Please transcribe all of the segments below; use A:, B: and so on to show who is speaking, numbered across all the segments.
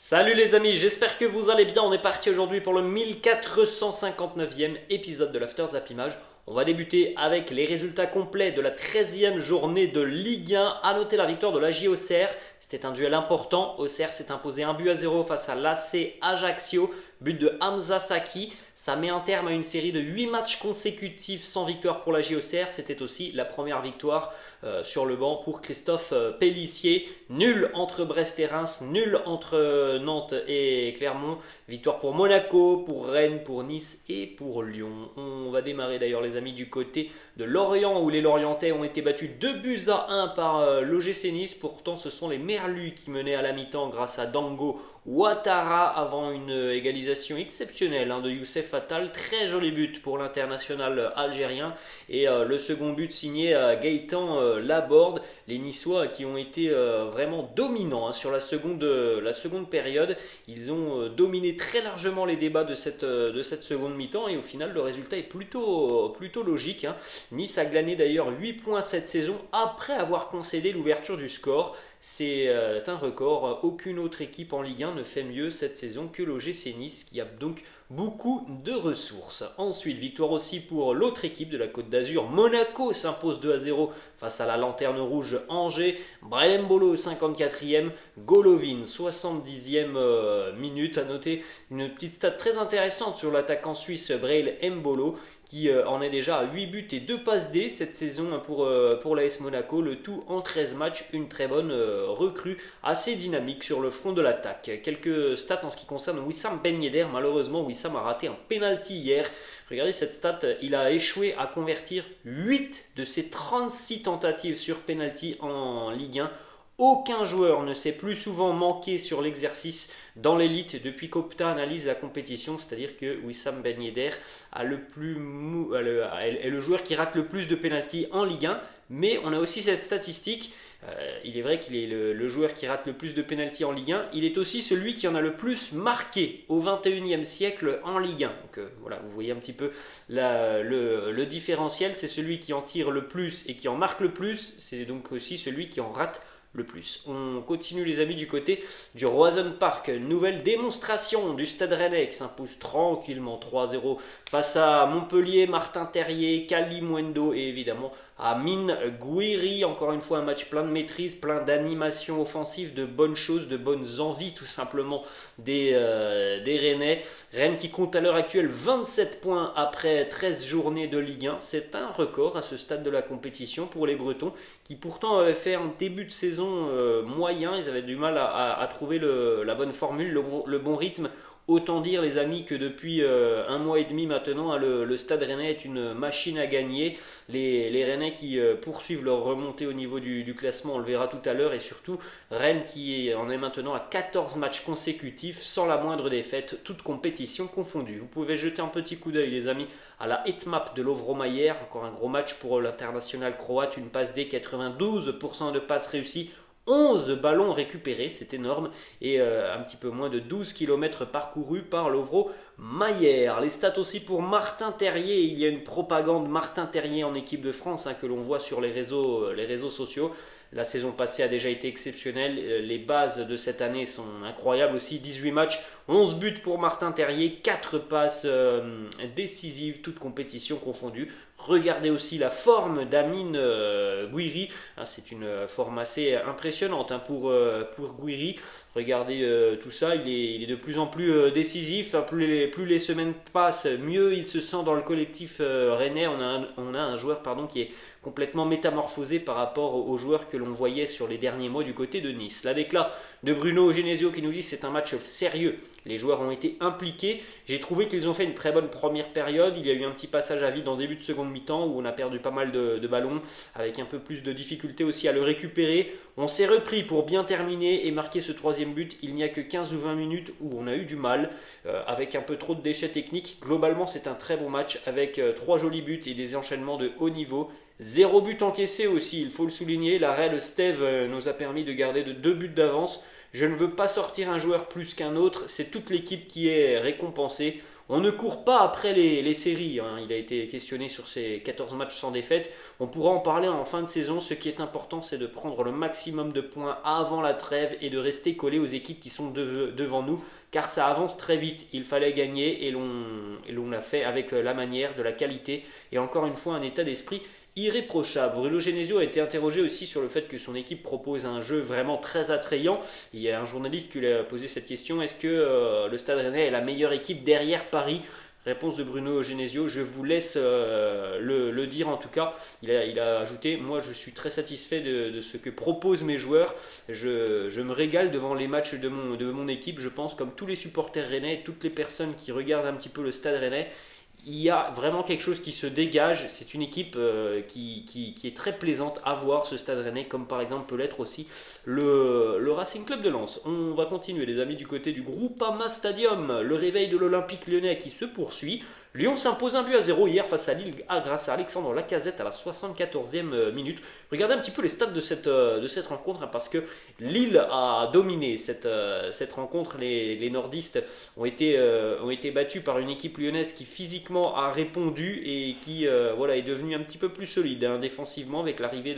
A: Salut les amis, j'espère que vous allez bien. On est parti aujourd'hui pour le 1459e épisode de l'After Zap Image. On va débuter avec les résultats complets de la 13e journée de Ligue 1. A noter la victoire de la l'AJ Auxerre. C'était un duel important. Auxerre s'est imposé 1-0 face à l'AC Ajaccio. But de Hamza Saki. Ça met un terme à une série de 8 matchs consécutifs sans victoire pour la l'AJ Auxerre. C'était aussi la première victoire sur le banc pour Christophe Pélissier. Nul entre Brest et Reims, nul entre Nantes et Clermont. Victoire pour Monaco, pour Rennes, pour Nice et pour Lyon. On va démarrer d'ailleurs les amis du côté de Lorient où les Lorientais ont été battus 2-1 par l'OGC Nice. Pourtant ce sont les Merlus qui menaient à la mi-temps grâce à Dango Ouattara avant une égalisation exceptionnelle de Youssef Attal. Très joli but pour l'international algérien. Et le second but signé Gaëtan Laborde. Les Niçois qui ont été vraiment dominants sur la seconde période. Ils ont dominé très largement les débats de cette seconde mi-temps et au final le résultat est plutôt logique. Nice a glané d'ailleurs 8 points cette saison après avoir concédé l'ouverture du score. C'est un record, aucune autre équipe en Ligue 1 ne fait mieux cette saison que l'OGC Nice qui a donc beaucoup de ressources. Ensuite, victoire aussi pour l'autre équipe de la Côte d'Azur. Monaco s'impose 2-0 face à la Lanterne Rouge Angers. Brahim Mbolo 54e, Golovin 70e minute. À noter une petite stat très intéressante sur l'attaquant suisse Brahim Mbolo qui en est déjà à 8 buts et 2 passes D cette saison pour l'AS Monaco. Le tout en 13 matchs, une très bonne recrue, assez dynamique sur le front de l'attaque. Quelques stats en ce qui concerne Wissam Ben Yedder. Malheureusement, Wissam a raté un penalty hier. Regardez cette stat, il a échoué à convertir 8 de ses 36 tentatives sur penalty en Ligue 1. Aucun joueur ne s'est plus souvent manqué sur l'exercice dans l'élite depuis qu'Opta analyse la compétition, c'est-à-dire que Wissam Ben Yedder est le joueur qui rate le plus de pénaltys en Ligue 1, mais on a aussi cette statistique. Il est vrai qu'il est le joueur qui rate le plus de pénaltys en Ligue 1, il est aussi celui qui en a le plus marqué au 21e siècle en Ligue 1. Donc voilà, vous voyez un petit peu le différentiel, c'est celui qui en tire le plus et qui en marque le plus, c'est donc aussi celui qui en rate le plus. On continue les amis du côté du Roazhon Park. Nouvelle démonstration du Stade Rennais qui s'impose tranquillement 3-0 face à Montpellier, Martin Terrier, Kalimundo et évidemment Amine Gouiri. Encore une fois un match plein de maîtrise, plein d'animation offensive, de bonnes choses, de bonnes envies tout simplement des Rennais. Rennes qui compte à l'heure actuelle 27 points après 13 journées de Ligue 1. C'est un record à ce stade de la compétition pour les Bretons qui pourtant avaient fait un début de saison moyen. Ils avaient du mal à trouver la bonne formule, le bon rythme. Autant dire les amis que depuis un mois et demi maintenant, le Stade Rennais est une machine à gagner. Les Rennais qui poursuivent leur remontée au niveau du classement, on le verra tout à l'heure. Et surtout Rennes qui en est maintenant à 14 matchs consécutifs sans la moindre défaite, toute compétition confondue. Vous pouvez jeter un petit coup d'œil les amis à la hitmap de Lovro Mayer. Encore un gros match pour l'international croate, une passe D, 92% de passes réussies. 11 ballons récupérés, c'est énorme, et un petit peu moins de 12 km parcourus par Lovro Mayer. Les stats aussi pour Martin Terrier, il y a une propagande Martin Terrier en équipe de France que l'on voit sur les réseaux sociaux. La saison passée a déjà été exceptionnelle, les bases de cette année sont incroyables aussi, 18 matchs, 11 buts pour Martin Terrier, 4 passes décisives, toutes compétitions confondues. Regardez aussi la forme d'Amine Gouiri, c'est une forme assez impressionnante pour Gouiri. Regardez tout ça, il est de plus en plus décisif, plus les semaines passent, mieux il se sent dans le collectif rennais. On a un joueur qui est complètement métamorphosé par rapport aux joueurs que l'on voyait sur les derniers mois du côté de Nice. La déclat de Bruno Genesio qui nous dit c'est un match sérieux. Les joueurs ont été impliqués. J'ai trouvé qu'ils ont fait une très bonne première période. Il y a eu un petit passage à vide en début de seconde mi-temps où on a perdu pas mal de ballons avec un peu plus de difficulté aussi à le récupérer. On s'est repris pour bien terminer et marquer ce troisième but. Il n'y a que 15 ou 20 minutes où on a eu du mal avec un peu trop de déchets techniques. Globalement, c'est un très bon match avec 3 jolis buts et des enchaînements de haut niveau. 0 but encaissé aussi, il faut le souligner. L'arrêt de Steve nous a permis de garder de 2 buts d'avance. Je ne veux pas sortir un joueur plus qu'un autre, c'est toute l'équipe qui est récompensée. On ne court pas après les séries, hein. Il a été questionné sur ses 14 matchs sans défaite. On pourra en parler en fin de saison. Ce qui est important, c'est de prendre le maximum de points avant la trêve et de rester collé aux équipes qui sont devant nous, car ça avance très vite. Il fallait gagner et l'on l'a fait avec la manière, de la qualité et encore une fois un état d'esprit irréprochable. Bruno Genesio a été interrogé aussi sur le fait que son équipe propose un jeu vraiment très attrayant. Il y a un journaliste qui lui a posé cette question: est-ce que le Stade Rennais est la meilleure équipe derrière Paris? Réponse de Bruno Genesio: je vous laisse le dire. En tout cas, il a ajouté: moi je suis très satisfait de ce que proposent mes joueurs. Je me régale devant les matchs de mon équipe. Je pense, comme tous les supporters rennais, toutes les personnes qui regardent un petit peu le Stade Rennais, il y a vraiment quelque chose qui se dégage. C'est une équipe qui est très plaisante à voir, ce Stade Rennais, comme par exemple peut l'être aussi le Racing Club de Lens. On va continuer les amis du côté du Groupama Stadium. Le réveil de l'Olympique Lyonnais qui se poursuit. Lyon s'impose 1-0 hier face à Lille grâce à Alexandre Lacazette à la 74e minute. Regardez un petit peu les stats de cette rencontre, hein, parce que Lille a dominé cette rencontre. Les nordistes ont été battus par une équipe lyonnaise qui physiquement a répondu et qui est devenue un petit peu plus solide, hein, défensivement, avec l'arrivée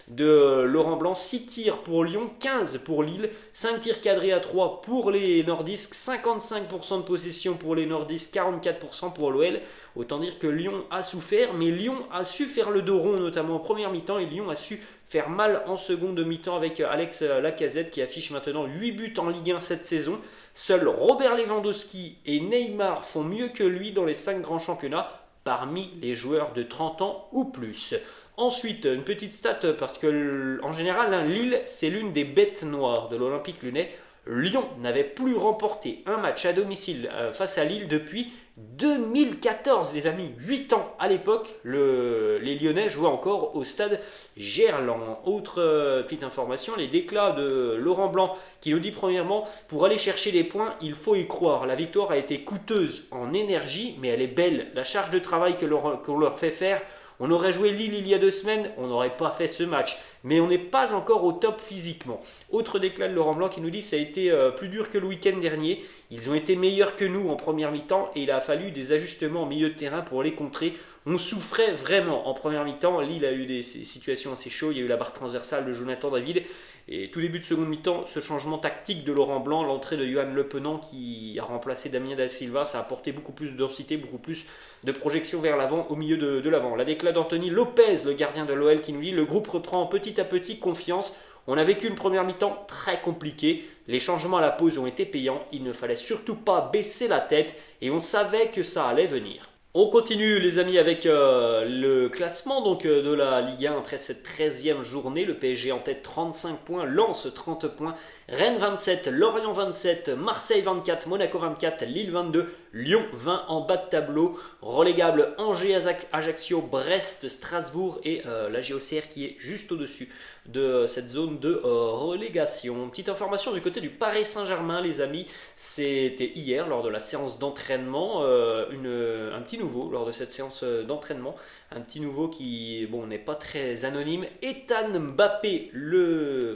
A: de Laurent Blanc. 6 tirs pour Lyon, 15 pour Lille, 5 tirs cadrés à 3 pour les nordistes, 55% de possession pour les nordistes, 44% pour l'OL. Autant dire que Lyon a souffert, mais Lyon a su faire le dos rond, notamment en première mi-temps, et Lyon a su faire mal en seconde mi-temps avec Alex Lacazette qui affiche maintenant 8 buts en Ligue 1 cette saison. Seuls Robert Lewandowski et Neymar font mieux que lui dans les 5 grands championnats parmi les joueurs de 30 ans ou plus. Ensuite, une petite stat, parce que en général, hein, Lille, c'est l'une des bêtes noires de l'Olympique Lyonnais. Lyon n'avait plus remporté un match à domicile face à Lille depuis 2014, les amis. 8 ans à l'époque, les Lyonnais jouaient encore au stade Gerland. Autre petite information, les déclats de Laurent Blanc qui nous dit: premièrement, pour aller chercher les points, il faut y croire. La victoire a été coûteuse en énergie, mais elle est belle. La charge de travail qu'on leur fait faire, on aurait joué Lille il y a 2 semaines, on n'aurait pas fait ce match. Mais on n'est pas encore au top physiquement. Autre déclat de Laurent Blanc qui nous dit: ça a été plus dur que le week-end dernier. Ils ont été meilleurs que nous en première mi-temps et il a fallu des ajustements au milieu de terrain pour les contrer. On souffrait vraiment en première mi-temps. Lille a eu des situations assez chaudes. Il y a eu la barre transversale de Jonathan David. Et tout début de seconde mi-temps, ce changement tactique de Laurent Blanc, l'entrée de Yohan Le Penant qui a remplacé Damien Da Silva, ça a apporté beaucoup plus de densité, beaucoup plus de projection vers l'avant, au milieu de l'avant. La déclat d'Anthony Lopez, le gardien de l'OL, qui nous dit: le groupe reprend petit à petit confiance. On a vécu une première mi-temps très compliquée. Les changements à la pause ont été payants. Il ne fallait surtout pas baisser la tête et on savait que ça allait venir. On continue les amis avec le classement de la Ligue 1 après cette 13e journée. Le PSG en tête, 35 points, Lens 30 points, Rennes 27, Lorient 27, Marseille 24, Monaco 24, Lille 22, Lyon 20 en bas de tableau. Relégable Angers, Ajaccio, Brest, Strasbourg et la GOCR qui est juste au-dessus de cette zone de relégation. Petite information du côté du Paris Saint-Germain les amis, c'était hier lors de la séance d'entraînement, un petit nouveau lors de cette séance d'entraînement, un petit nouveau qui n'est pas très anonyme. Ethan Mbappé, le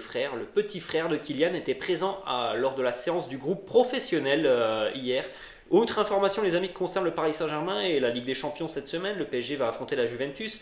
A: petit frère de Kylian, était présent lors de la séance du groupe professionnel hier. Autre information les amis qui concerne le Paris Saint-Germain et la Ligue des Champions cette semaine, le PSG va affronter la Juventus.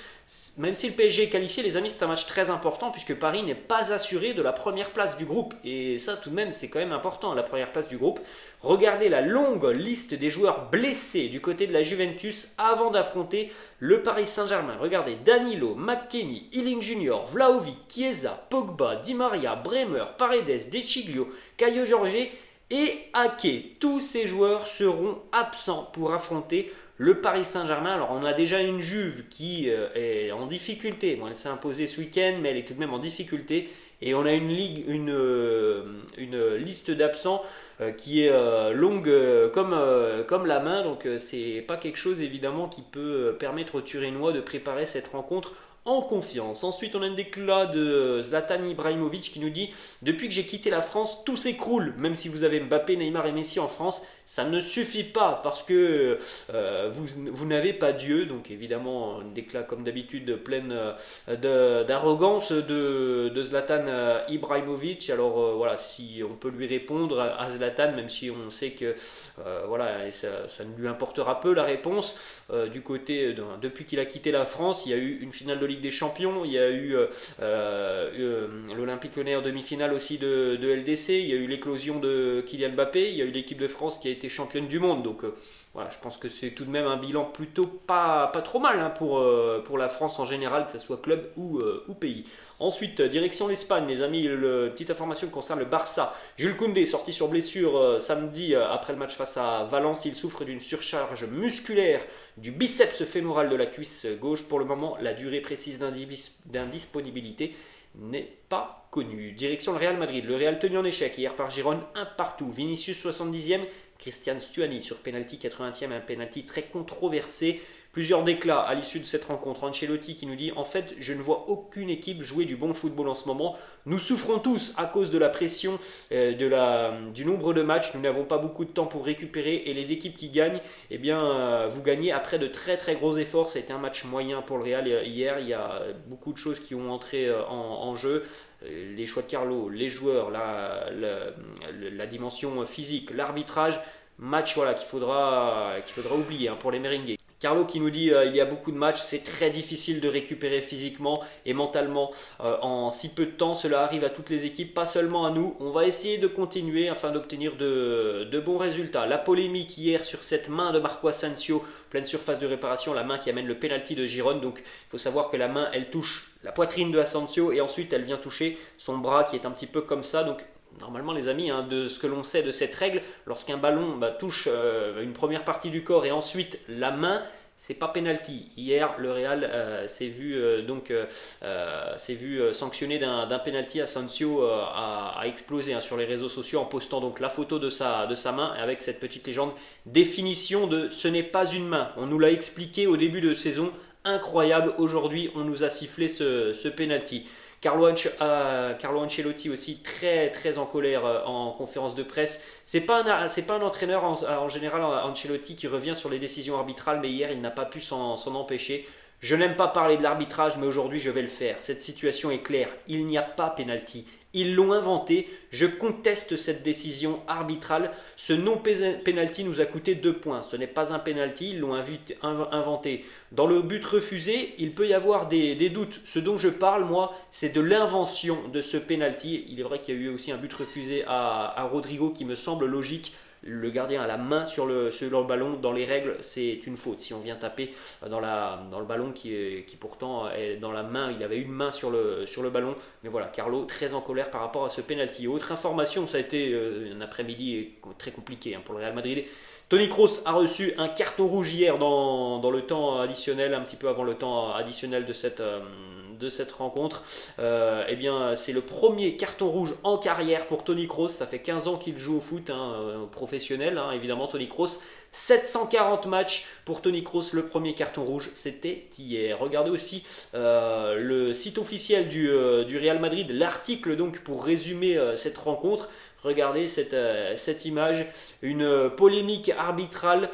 A: Même si le PSG est qualifié les amis, c'est un match très important puisque Paris n'est pas assuré de la première place du groupe. Et ça tout de même c'est quand même important, la première place du groupe. Regardez la longue liste des joueurs blessés du côté de la Juventus avant d'affronter le Paris Saint-Germain. Regardez: Danilo, McKennie, Ealing Junior, Vlahovic, Chiesa, Pogba, Di Maria, Bremer, Paredes, De Sciglio, Caio Jorge et Ake. Tous ces joueurs seront absents pour affronter le Paris Saint-Germain. Alors on a déjà une Juve qui est en difficulté. Bon, elle s'est imposée ce week-end, mais elle est tout de même en difficulté. Et on a une liste d'absents qui est longue comme la main. Donc c'est pas quelque chose évidemment qui peut permettre aux Turinois de préparer cette rencontre en confiance. Ensuite, on a un déclat de Zlatan Ibrahimovic qui nous dit: depuis que j'ai quitté la France, tout s'écroule. Même si vous avez Mbappé, Neymar et Messi en France, Ça ne suffit pas parce que vous n'avez pas Dieu, donc évidemment une déclat comme d'habitude pleine d'arrogance de Zlatan Ibrahimovic. Alors voilà, si on peut lui répondre à Zlatan, même si on sait que voilà, et ça ne lui importera peu la réponse. Du côté, depuis qu'il a quitté la France, il y a eu une finale de Ligue des Champions, il y a eu l'Olympique Lyonnais en demi-finale aussi de LDC, il y a eu l'éclosion de Kylian Mbappé, il y a eu l'équipe de France qui a été championne du monde. Donc voilà, je pense que c'est tout de même un bilan plutôt pas trop mal hein, pour la France en général, que ce soit club ou pays. Ensuite, direction l'Espagne, les amis, petite information concerne le Barça. Jules Koundé, sorti sur blessure samedi après le match face à Valence, il souffre d'une surcharge musculaire du biceps fémoral de la cuisse gauche. Pour le moment, la durée précise d'indisponibilité n'est pas connue. Direction le Real Madrid, le Real tenu en échec hier par Girone, un partout. Vinicius 70e, Christian Stuani sur penalty 80e, un penalty très controversé. Plusieurs déclats à l'issue de cette rencontre. Ancelotti qui nous dit: en fait, je ne vois aucune équipe jouer du bon football en ce moment. Nous souffrons tous à cause de la pression du nombre de matchs. Nous n'avons pas beaucoup de temps pour récupérer et les équipes qui gagnent, eh bien, vous gagnez après de très très gros efforts. Ça a été un match moyen pour le Real hier. Il y a beaucoup de choses qui ont entré en jeu. Les choix de Carlo, les joueurs, la dimension physique, l'arbitrage. Match voilà, qu'il faudra oublier hein, pour les merengues. Carlo qui nous dit il y a beaucoup de matchs, c'est très difficile de récupérer physiquement et mentalement en si peu de temps. Cela arrive à toutes les équipes, pas seulement à nous. On va essayer de continuer afin d'obtenir de bons résultats. La polémique hier sur cette main de Marco Asensio, pleine surface de réparation, la main qui amène le penalty de Girone. Donc il faut savoir que la main, elle touche la poitrine de Asensio et ensuite elle vient toucher son bras qui est un petit peu comme ça. Donc normalement les amis, hein, de ce que l'on sait de cette règle, lorsqu'un ballon touche une première partie du corps et ensuite la main, c'est pas penalty. Hier, le Real s'est vu sanctionné d'un penalty. Asensio a explosé hein, sur les réseaux sociaux en postant donc la photo de sa main avec cette petite légende. Définition de ce n'est pas une main. On nous l'a expliqué au début de saison. Incroyable. Aujourd'hui, on nous a sifflé ce penalty. Carlo Ancelotti aussi très très en colère en conférence de presse. C'est pas un entraîneur en général, Ancelotti, qui revient sur les décisions arbitrales, mais hier il n'a pas pu s'en empêcher. Je n'aime pas parler de l'arbitrage, mais aujourd'hui je vais le faire. Cette situation est claire, il n'y a pas penalty. Ils l'ont inventé, je conteste cette décision arbitrale. Ce non-penalty nous a coûté 2 points. Ce n'est pas un penalty, ils l'ont inventé. Dans le but refusé, il peut y avoir des doutes. Ce dont je parle, moi, c'est de l'invention de ce penalty. Il est vrai qu'il y a eu aussi un but refusé à Rodrigo qui me semble logique. Le gardien a la main sur le ballon. Dans les règles, c'est une faute. Si on vient taper dans le ballon qui pourtant est dans la main, il avait une main sur le ballon. Mais voilà, Carlo très en colère par rapport à ce penalty. Autre information, ça a été un après-midi très compliqué pour le Real Madrid. Toni Kroos a reçu un carton rouge hier dans le temps additionnel, un petit peu avant le temps additionnel de cette rencontre. Eh bien, c'est le premier carton rouge en carrière pour Toni Kroos. Ça fait 15 ans qu'il joue au foot professionnel, évidemment, Toni Kroos. 740 matchs pour Toni Kroos, le premier carton rouge, c'était hier. Regardez aussi le site officiel du Real Madrid, l'article donc pour résumer cette rencontre. Regardez cette image, une polémique arbitrale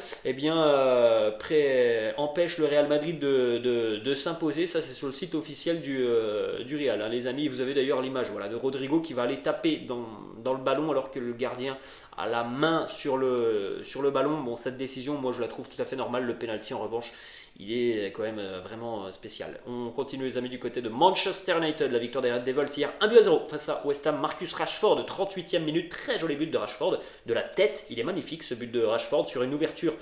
A: empêche le Real Madrid de s'imposer. Ça c'est sur le site officiel du Real. Hein, les amis, vous avez d'ailleurs l'image de Rodrigo qui va aller taper dans le ballon alors que le gardien a la main sur le ballon. Bon, cette décision, moi je la trouve tout à fait normale. Le penalty en revanche, il est quand même vraiment spécial. On continue les amis du côté de Manchester United. La victoire des Red Devils hier 1-0 face à West Ham. Marcus Rashford, 38e minute. Très joli but de Rashford. De la tête, il est magnifique ce but de Rashford sur une ouverture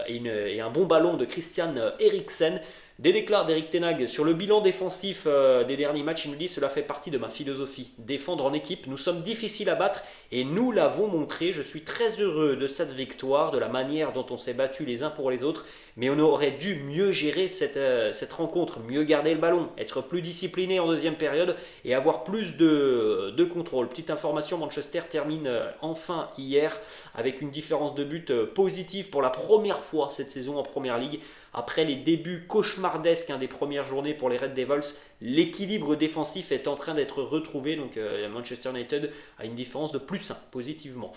A: et un bon ballon de Christian Eriksen. Des déclats d'Eric Ten Hag sur le bilan défensif des derniers matchs. Il nous dit: cela fait partie de ma philosophie. Défendre en équipe, nous sommes difficiles à battre et nous l'avons montré. Je suis très heureux de cette victoire, de la manière dont on s'est battus les uns pour les autres. Mais on aurait dû mieux gérer cette rencontre, mieux garder le ballon, être plus discipliné en deuxième période et avoir plus de contrôle. Petite information, Manchester termine enfin hier avec une différence de but positive pour la première fois cette saison en Première Ligue. Après les débuts cauchemars cauchemardesque des premières journées pour les Red Devils. L'équilibre défensif est en train d'être retrouvé, donc Manchester United a une différence de +1 positivement.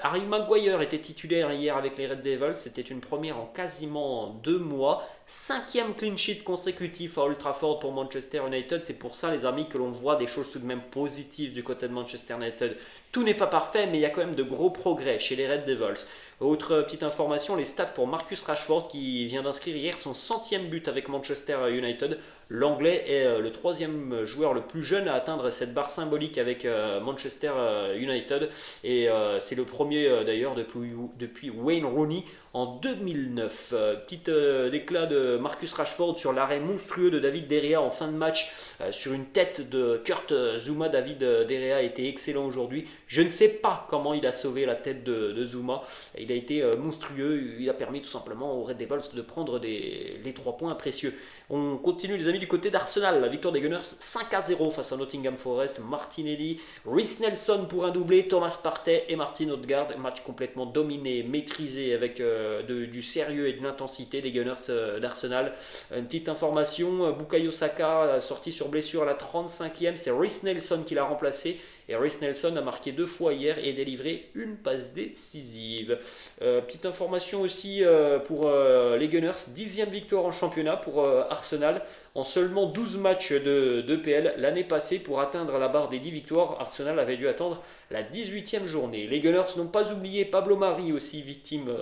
A: Harry Maguire était titulaire hier avec les Red Devils, c'était une première en quasiment 2 mois. 5e clean sheet consécutif à Old Trafford pour Manchester United. C'est pour ça, les amis, que l'on voit des choses tout de même positives du côté de Manchester United. Tout n'est pas parfait, mais il y a quand même de gros progrès chez les Red Devils. Autre petite information, les stats pour Marcus Rashford qui vient d'inscrire hier son 100e but avec Manchester United. L'Anglais est le 3e joueur le plus jeune à atteindre cette barre symbolique avec Manchester United. Et c'est le premier d'ailleurs depuis Wayne Rooney en 2009. Petit éclat de Marcus Rashford sur l'arrêt monstrueux de David De Gea en fin de match sur une tête de Kurt Zouma. David De Gea était excellent aujourd'hui. Je ne sais pas comment il a sauvé la tête de Zouma. Il a été monstrueux. Il a permis tout simplement aux Red Devils de prendre les 3 points précieux. On continue les amis du côté d'Arsenal. La victoire des Gunners 5-0 face à Nottingham Forest. Martinelli, Reiss Nelson pour un doublé, Thomas Partey et Martin Odegaard. Match complètement dominé, maîtrisé avec du sérieux et de l'intensité des Gunners d'Arsenal. Une petite information, Bukayo Saka sorti sur blessure à la 35e. C'est Reiss Nelson qui l'a remplacé. Et Reiss Nelson a marqué 2 fois hier et délivré une passe décisive. Petite information aussi pour les Gunners, 10e victoire en championnat pour Arsenal en seulement 12 matchs de PL. L'année passée, pour atteindre la barre des 10 victoires, Arsenal avait dû attendre la 18e journée. Les Gunners n'ont pas oublié Pablo Mari, aussi victime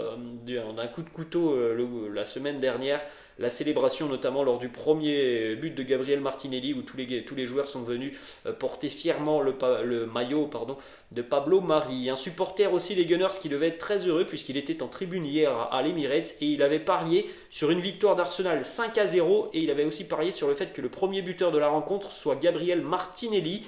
A: d'un coup de couteau la semaine dernière. La célébration notamment lors du premier but de Gabriel Martinelli où tous les joueurs sont venus porter fièrement le maillot de Pablo Mari. Un supporter aussi des Gunners qui devait être très heureux puisqu'il était en tribune hier à l'Emirates et il avait parié sur une victoire d'Arsenal 5-0 et il avait aussi parié sur le fait que le premier buteur de la rencontre soit Gabriel Martinelli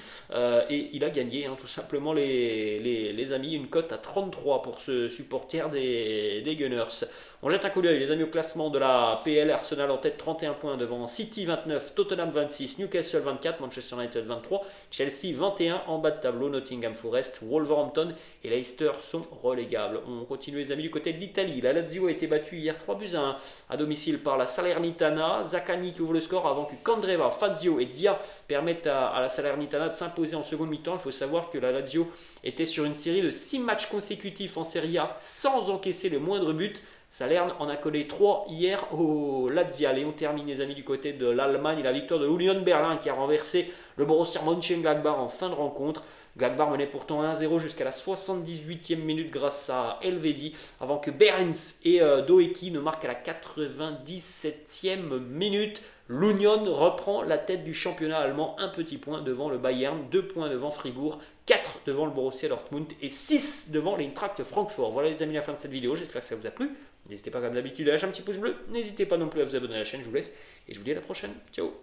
A: et il a gagné tout simplement les amis, une cote à 33 pour ce supporter des Gunners. On jette un coup d'œil les amis au classement de la PL. Arsenal en tête 31 points devant City 29, Tottenham 26, Newcastle 24, Manchester United 23, Chelsea 21 en bas de tableau, Nottingham Forest, Wolverhampton et Leicester sont relégables. On continue les amis du côté de l'Italie. La Lazio a été battue hier 3-1 à domicile par la Salernitana. Zaccagni qui ouvre le score avant que Candreva, Fazio et Dia permettent à la Salernitana de s'imposer en seconde mi-temps. Il faut savoir que la Lazio était sur une série de 6 matchs consécutifs en Serie A sans encaisser le moindre but. Salerne en a collé 3 hier au Laziale. Et on termine les amis du côté de l'Allemagne. La victoire de l'Union Berlin qui a renversé le Borussia Mönchengladbach en fin de rencontre. Gladbach menait pourtant 1-0 jusqu'à la 78e minute grâce à Elvedi avant que Behrens et Doeki ne marquent à la 97e minute. L'Union reprend la tête du championnat allemand, un petit point devant le Bayern, 2 points devant Fribourg, 4 devant le Borussia Dortmund et 6 devant l'Eintracht Francfort. Voilà les amis, la fin de cette vidéo, j'espère que ça vous a plu. N'hésitez pas comme d'habitude à lâcher un petit pouce bleu, n'hésitez pas non plus à vous abonner à la chaîne, je vous laisse et je vous dis à la prochaine. Ciao.